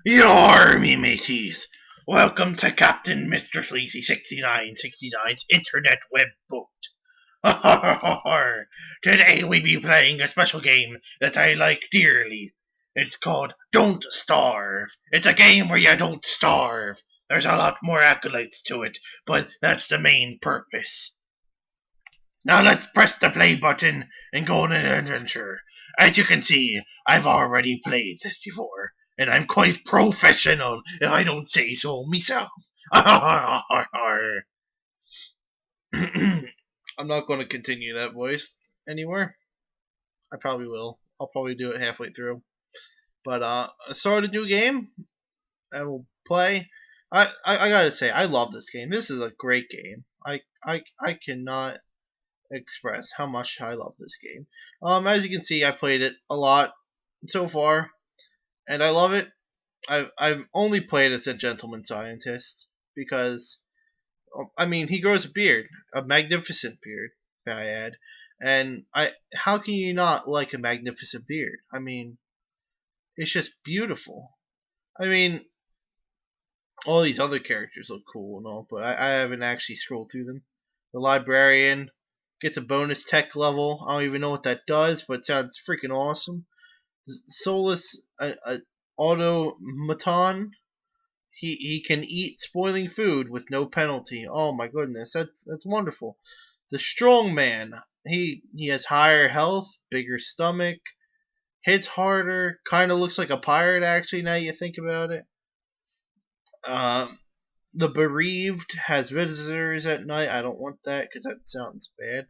Your me mateys. Welcome to Captain Mr. Sleazy 6969's Internet Web Boat. Today we be playing a special game that I like dearly. It's called Don't Starve. It's a game where you don't starve. There's a lot more acolytes to it, but that's the main purpose. Now let's press the play button and go on an adventure. As you can see, I've already played this before, and I'm quite professional if I don't say so myself. I'm not going to continue that voice anymore. I probably will. I'll probably do it halfway through. But I started a new game. I will play. I gotta say, I love this game. This is a great game. I cannot express how much I love this game. As you can see, I played it a lot so far, and I love it. I've only played as a gentleman scientist because, I mean, he grows a beard, a magnificent beard, may I add. And how can you not like a magnificent beard? I mean, it's just beautiful. I mean, all these other characters look cool and all, but I haven't actually scrolled through them. The librarian gets a bonus tech level. I don't even know what that does, but it sounds freaking awesome. Soulless automaton. He can eat spoiling food with no penalty. Oh my goodness, that's wonderful. The strong man. He has higher health, bigger stomach, hits harder. Kind of looks like a pirate actually. Now you think about it. The bereaved has visitors at night. I don't want that because that sounds bad.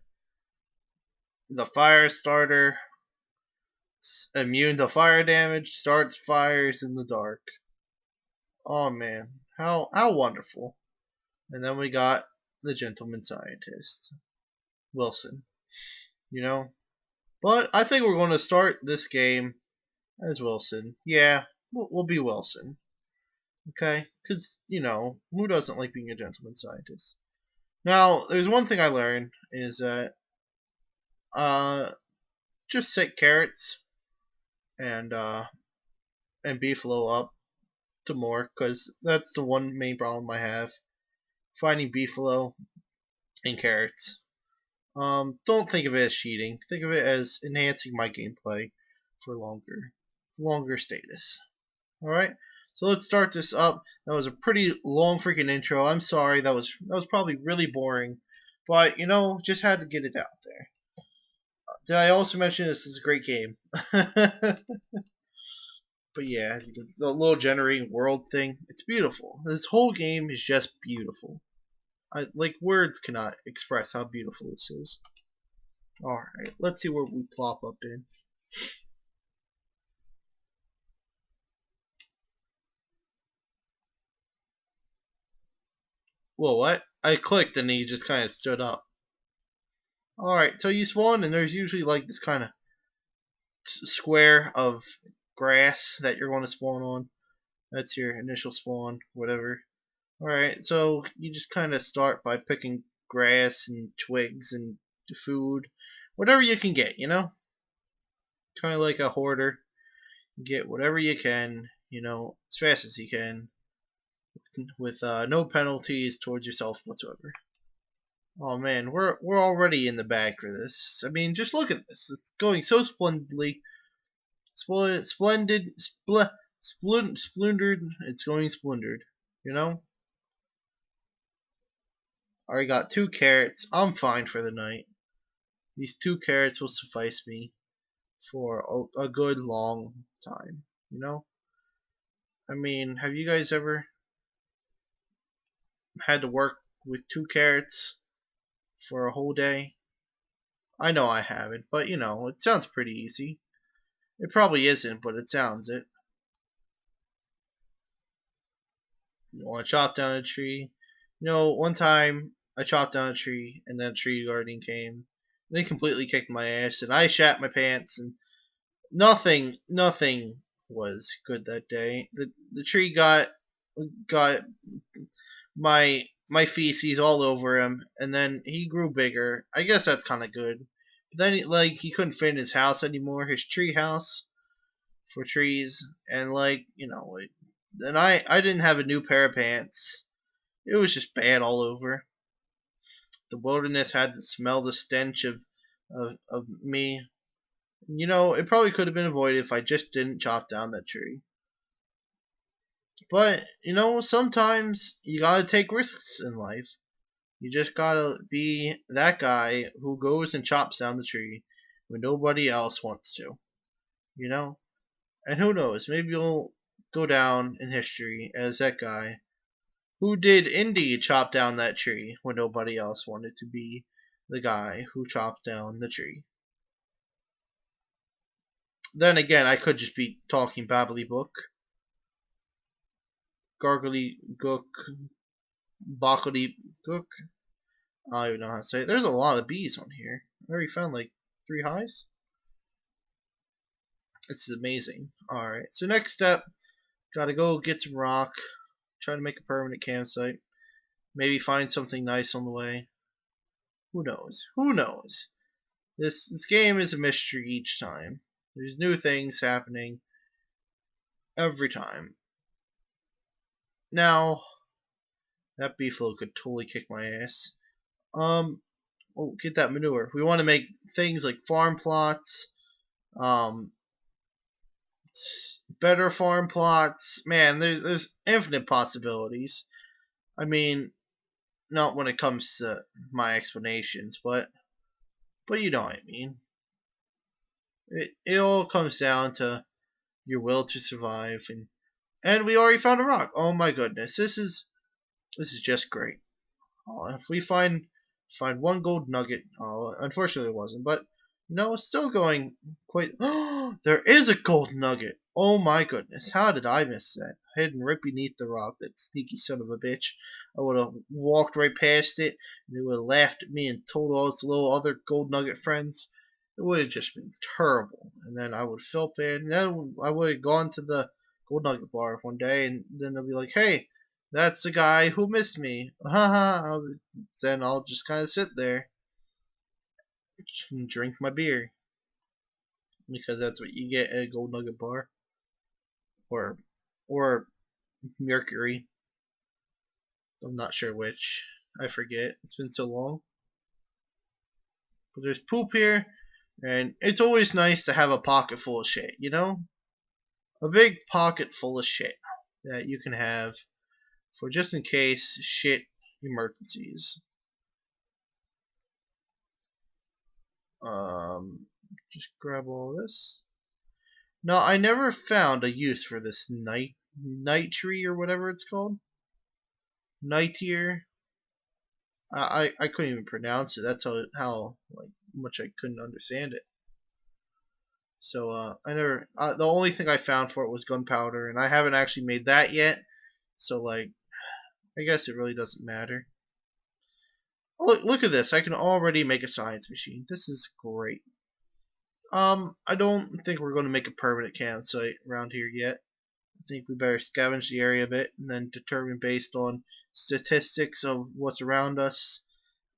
The fire starter, immune to fire damage, starts fires in the dark. Oh man, how wonderful. And then we got the gentleman scientist, Wilson. You know? But I think we're going to start this game as Wilson. Yeah, we'll be Wilson. Okay? Because, who doesn't like being a gentleman scientist? Now, there's one thing I learned is that just set carrots and beefalo up to more, because that's the one main problem I have, finding beefalo and carrots. Don't think of it as cheating. Think of it as enhancing my gameplay for longer status. All right. So let's start this up. That was a pretty long freaking intro. I'm sorry. That was probably really boring, but just had to get it out there. Did I also mention this is a great game? But yeah, the little generating world thing, it's beautiful. This whole game is just beautiful. Words cannot express how beautiful this is. Alright, let's see where we plop up in. Whoa, what? I clicked and he just kind of stood up. Alright, so you spawn and there's usually like this kind of square of grass that you're going to spawn on. That's your initial spawn, whatever. Alright, so you just kind of start by picking grass and twigs and food. Whatever you can get, Kind of like a hoarder. Get whatever you can, as fast as you can. With no penalties towards yourself whatsoever. Oh man, we're already in the bag for this. I mean, just look at this. It's going so splendidly. Splendid, splendid. It's going splendid. I already got 2 carrots. I'm fine for the night. These 2 carrots will suffice me for a good long time. I mean, have you guys ever had to work with 2 carrots for a whole day? I know I haven't, but it sounds pretty easy. It probably isn't, but it sounds it. You want to chop down a tree? One time I chopped down a tree, and then a tree guardian came. They completely kicked my ass, and I shat my pants, and nothing was good that day. The tree got my feces all over him, and then he grew bigger. I guess that's kind of good. But then he couldn't fit in his house anymore, his tree house for trees, and And I didn't have a new pair of pants. It was just bad all over. The wilderness had to smell the stench of me. You know, it probably could have been avoided if I just didn't chop down that tree. But, you know, sometimes you gotta take risks in life. You just gotta be that guy who goes and chops down the tree when nobody else wants to. You know? And who knows, maybe you'll go down in history as that guy who did indeed chop down that tree when nobody else wanted to be the guy who chopped down the tree. Then again, I could just be talking babbly book. Gargly gook, bockly gook. I don't even know how to say it. There's a lot of bees on here. I already found like 3 highs. This is amazing. Alright, so next step, gotta go get some rock, try to make a permanent campsite, maybe find something nice on the way. Who knows? Who knows? This game is a mystery each time. There's new things happening every time. Now, that beefalo could totally kick my ass. Oh, get that manure. We want to make things like farm plots, um, better farm plots. Man, there's infinite possibilities. I mean, not when it comes to my explanations, but you know what I mean. It all comes down to your will to survive, and we already found a rock. Oh my goodness, this is just great. If we find one gold nugget, unfortunately it wasn't, but you know, it's still going quite. There is a gold nugget. Oh my goodness, how did I miss that? Hidden right beneath the rock, that sneaky son of a bitch. I would have walked right past it, and they would have laughed at me and told all its little other gold nugget friends. It would have just been terrible. And then I would feel bad. And then I would have gone to the gold nugget bar one day, and then they'll be like, "Hey, that's the guy who missed me." Haha. Then I'll just kind of sit there and drink my beer, because that's what you get at a gold nugget bar, or Mercury. I'm not sure which. I forget. It's been so long. But there's poop here, and it's always nice to have a pocket full of shit, you know? A big pocket full of shit that you can have for just in case shit emergencies. Just grab all this. Now, I never found a use for this night tree or whatever it's called. Nightier. I couldn't even pronounce it. That's how like much I couldn't understand it. So I never. The only thing I found for it was gunpowder, and I haven't actually made that yet. So like, I guess it really doesn't matter. Oh, look at this! I can already make a science machine. This is great. I don't think we're going to make a permanent campsite around here yet. I think we better scavenge the area a bit and then determine based on statistics of what's around us.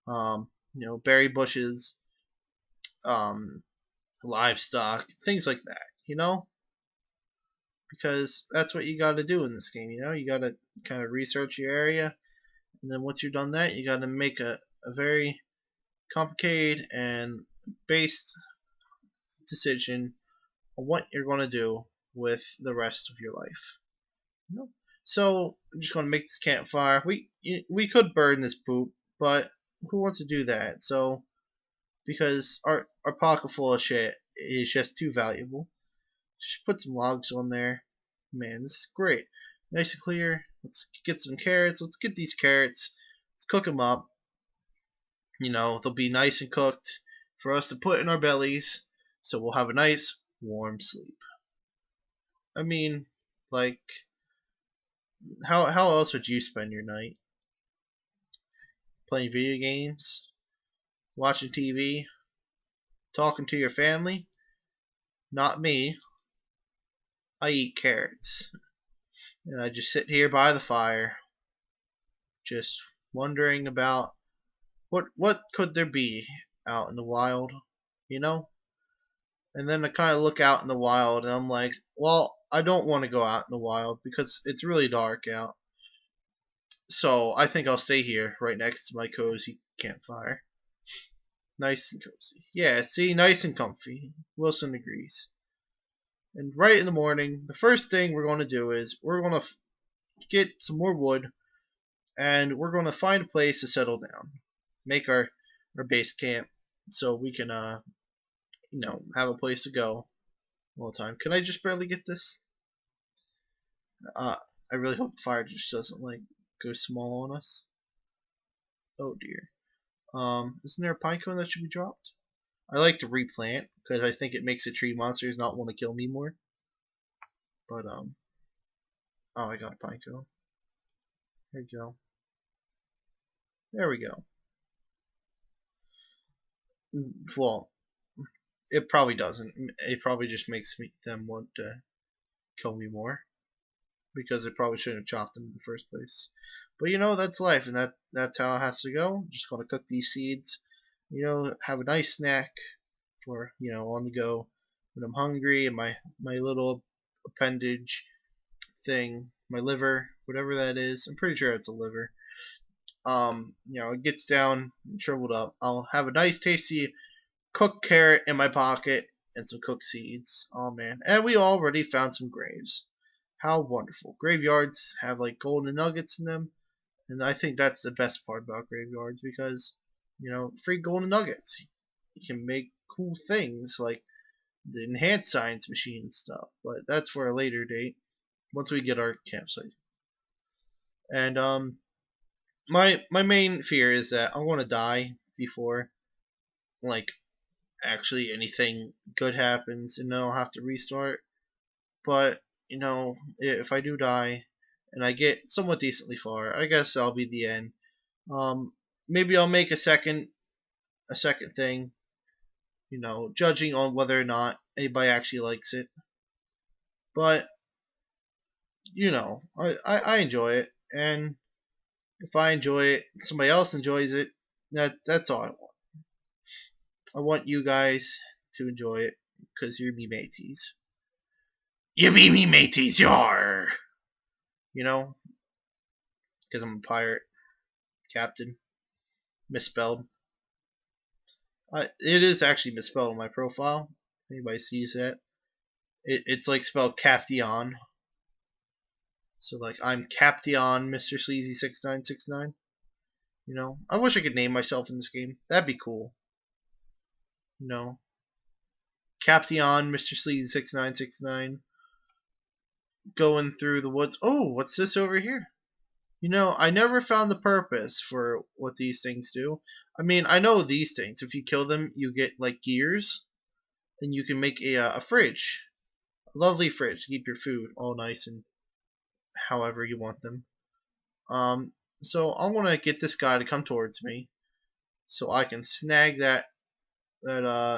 You know, berry bushes, um, livestock, things like that. You know, because that's what you got to do in this game. You know, you got to kind of research your area, and then once you've done that, you got to make a very complicated and based decision on what you're going to do with the rest of your life. You know? So I'm just going to make this campfire. We could burn this poop, but who wants to do that? So because our pocket full of shit is just too valuable. Just put some logs on there. Man, this is great. Nice and clear. Let's get some carrots. Let's get these carrots. Let's cook them up. You know, they'll be nice and cooked for us to put in our bellies, so we'll have a nice warm sleep. I mean, like, how else would you spend your night? Playing video games, watching TV, talking to your family? Not me. I eat carrots, and I just sit here by the fire, just wondering about what could there be out in the wild, you know? And then I kind of look out in the wild, and I'm like, well, I don't want to go out in the wild because it's really dark out. So I think I'll stay here right next to my cozy campfire. Nice and cozy. Yeah, see, nice and comfy. Wilson agrees. And right in the morning, the first thing we're going to do is we're going to get some more wood, and we're going to find a place to settle down. Make our base camp so we can, have a place to go all the time. Can I just barely get this? I really hope the fire just doesn't, like, go small on us. Oh, dear. Isn't there a pine cone that should be dropped? I like to replant because I think it makes the tree monsters not want to kill me more. But oh, I got a pine cone. There we go. There we go. Well, it probably doesn't. It probably just makes them want to kill me more because I probably shouldn't have chopped them in the first place. But that's life, and that's how it has to go. Just gonna cook these seeds. Have a nice snack for on the go when I'm hungry, and my little appendage thing, my liver, whatever that is. I'm pretty sure it's a liver. It gets down and shriveled up. I'll have a nice tasty cooked carrot in my pocket and some cooked seeds. Oh man, and we already found some graves. How wonderful. Graveyards have like golden nuggets in them, and I think that's the best part about graveyards because free golden nuggets. You can make cool things like the enhanced science machine and stuff, but that's for a later date once we get our campsite. And my main fear is that I'm gonna die before like actually anything good happens, and then I'll have to restart. But if I do die and I get somewhat decently far, I guess that'll be the end. Maybe I'll make a second thing, judging on whether or not anybody actually likes it. But I enjoy it, and if I enjoy it, somebody else enjoys it. That's all I want. I want you guys to enjoy it because you're me mateys. You be me mateys, you're. Because I'm a pirate captain. Misspelled. It is actually misspelled on my profile. If anybody sees that, it's like spelled Caption. So like I'm Caption, Mr. Sleazy 6969. I wish I could name myself in this game. That'd be cool. Caption, Mr. Sleazy 6969. Going through the woods. Oh, what's this over here? I never found the purpose for what these things do. I mean, I know these things. If you kill them, you get like gears, and you can make a fridge, a lovely fridge to keep your food all nice and however you want them. So I want to get this guy to come towards me, so I can snag the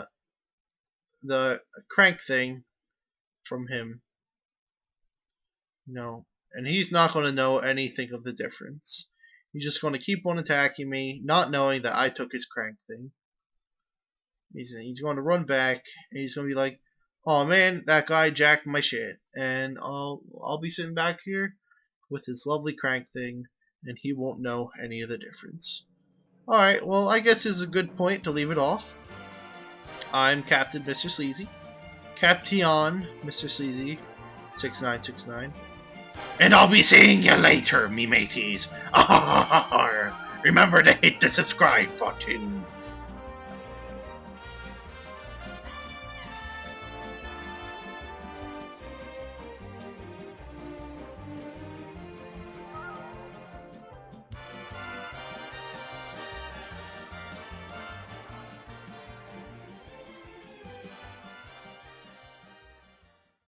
crank thing from him. And he's not going to know anything of the difference. He's just going to keep on attacking me, not knowing that I took his crank thing. He's going to run back, and he's going to be like, "Oh man, that guy jacked my shit," and I'll be sitting back here with his lovely crank thing, and he won't know any of the difference. All right, well I guess this is a good point to leave it off. I'm Captain Mr. Sleazy, Caption Mr. Sleazy 6969. And I'll be seeing you later, me mateys. Remember to hit the subscribe button.